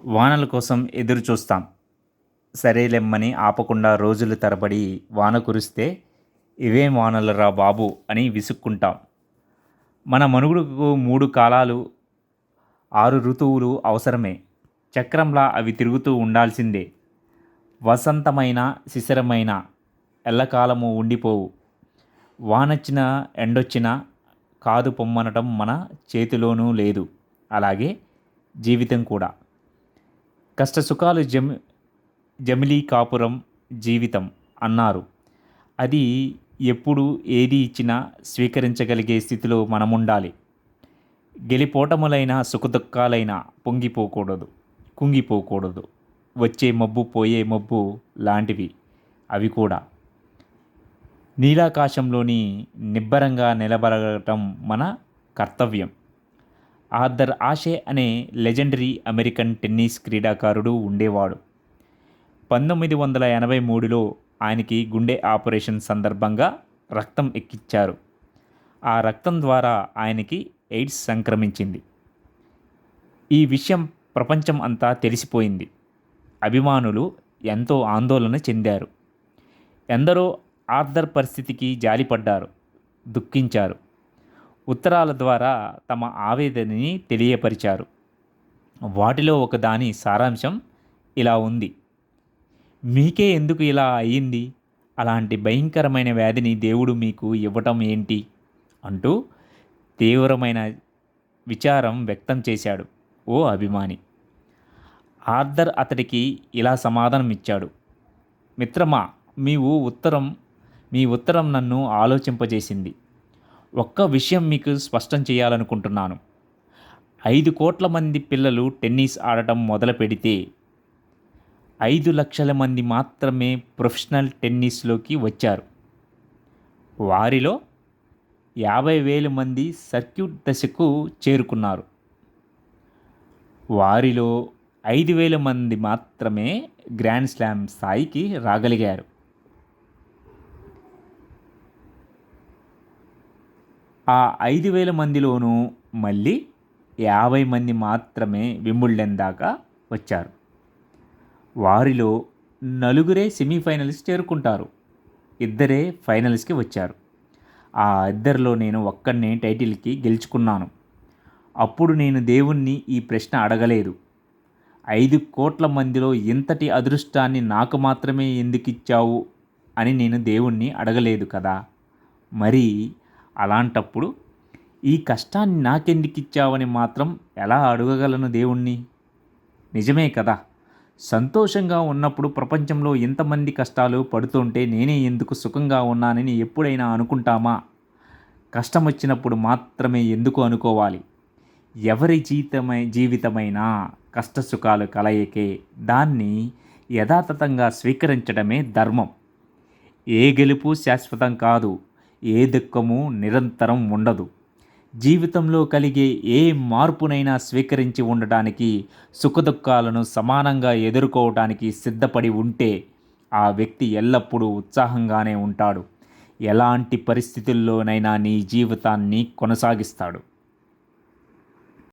వానల కోసం ఎదురు చూస్తాం. సరేలెమ్మని ఆపకుండా రోజులు తరబడి వాన కురిస్తే ఇవేం వానలురా బాబు అని విసుక్కుంటాం. మన మనుగడకు 3 కాలాలు, 6 ఋతువులు అవసరమే. చక్రంలా అవి తిరుగుతూ ఉండాల్సిందే. వసంతమైన, శిశిరమైన ఎల్లకాలము ఉండిపోవు. వానొచ్చినా, ఎండొచ్చినా కాదు పొమ్మనటం మన చేతిలోనూ లేదు. అలాగే జీవితం కూడా. కష్టసుఖాలు జమిలీ కాపురం జీవితం అన్నారు. అది ఎప్పుడు ఏది ఇచ్చినా స్వీకరించగలిగే స్థితిలో మనముండాలి. గెలిపోటములైన సుఖదుఖాలైనా కుంగిపోకూడదు. వచ్చే మబ్బు పోయే మబ్బు లాంటివి అవి కూడా. నీలాకాశంలోని నిబ్బరంగా నిలబడటం మన కర్తవ్యం. ఆర్థర్ ఆషే అనే లెజెండరీ అమెరికన్ టెన్నిస్ క్రీడాకారుడు ఉండేవాడు. 1983లో ఆయనకి గుండె ఆపరేషన్ సందర్భంగా రక్తం ఎక్కించారు. ఆ రక్తం ద్వారా ఆయనకి ఎయిడ్స్ సంక్రమించింది. ఈ విషయం ప్రపంచం అంతా తెలిసిపోయింది. అభిమానులు ఎంతో ఆందోళన చెందారు. ఎందరో ఆర్థర్ పరిస్థితికి జాలిపడ్డారు, దుఃఖించారు. ఉత్తరాల ద్వారా తమ ఆవేదనని తెలియపరిచారు. వాటిలో ఒకదాని సారాంశం ఇలా ఉంది: మీకే ఎందుకు ఇలా అయ్యింది? అలాంటి భయంకరమైన వ్యాధిని దేవుడు మీకు ఇవ్వటం ఏంటి? అంటూ తీవ్రమైన విచారం వ్యక్తం చేశాడు ఓ అభిమాని. ఆర్థర్ అతడికి ఇలా సమాధానం ఇచ్చాడు: మిత్రమా, మీ ఉత్తరం నన్ను ఆలోచింపజేసింది. ఒక్క విషయం మీకు స్పష్టం చేయాలనుకుంటున్నాను. 5 కోట్ల మంది పిల్లలు టెన్నిస్ ఆడటం మొదలు పెడితే 5 లక్షల మంది మాత్రమే ప్రొఫెషనల్ టెన్నిస్లోకి వచ్చారు. వారిలో 50,000 మంది సర్క్యూట్ దశకు చేరుకున్నారు. వారిలో 5,000 మంది మాత్రమే గ్రాండ్ స్లామ్ స్థాయికి రాగలిగారు. ఆ 5,000 మందిలోనూ మళ్ళీ 50 మంది మాత్రమే వింబుల్డన్ దాకా వచ్చారు. వారిలో 4 సెమీఫైనల్స్ చేరుకుంటారు. 2 ఫైనల్స్కి వచ్చారు. ఆ 2లో నేను ఒక్కడినే టైటిల్కి గెలుచుకున్నాను. అప్పుడు నేను దేవుణ్ణి ఈ ప్రశ్న అడగలేదు. 5 కోట్ల మందిలో ఇంతటి అదృష్టాన్ని నాకు మాత్రమే ఎందుకిచ్చావు అని నేను దేవుణ్ణి అడగలేదు కదా. మరి అలాంటప్పుడు ఈ కష్టాన్ని నాకెందుకిచ్చావని మాత్రం ఎలా అడగగలను దేవుణ్ణి? నిజమే కదా. సంతోషంగా ఉన్నప్పుడు ప్రపంచంలో ఇంతమంది కష్టాలు పడుతుంటే నేనే ఎందుకు సుఖంగా ఉన్నానని ఎప్పుడైనా అనుకుంటామా? కష్టం వచ్చినప్పుడు మాత్రమే ఎందుకు అనుకోవాలి? ఎవరి జీవితమైనా కష్టసుఖాలు కలయికే. దాన్ని యథాతథంగా స్వీకరించడమే ధర్మం. ఏ గెలుపు శాశ్వతం కాదు. ఏ దుఃఖము నిరంతరం ఉండదు. జీవితంలో కలిగే ఏ మార్పునైనా స్వీకరించి ఉండటానికి, సుఖదుఖాలను సమానంగా ఎదుర్కోవటానికి సిద్ధపడి ఉంటే ఆ వ్యక్తి ఎల్లప్పుడూ ఉత్సాహంగానే ఉంటాడు. ఎలాంటి పరిస్థితుల్లోనైనా నీ జీవితాన్ని కొనసాగిస్తాడు.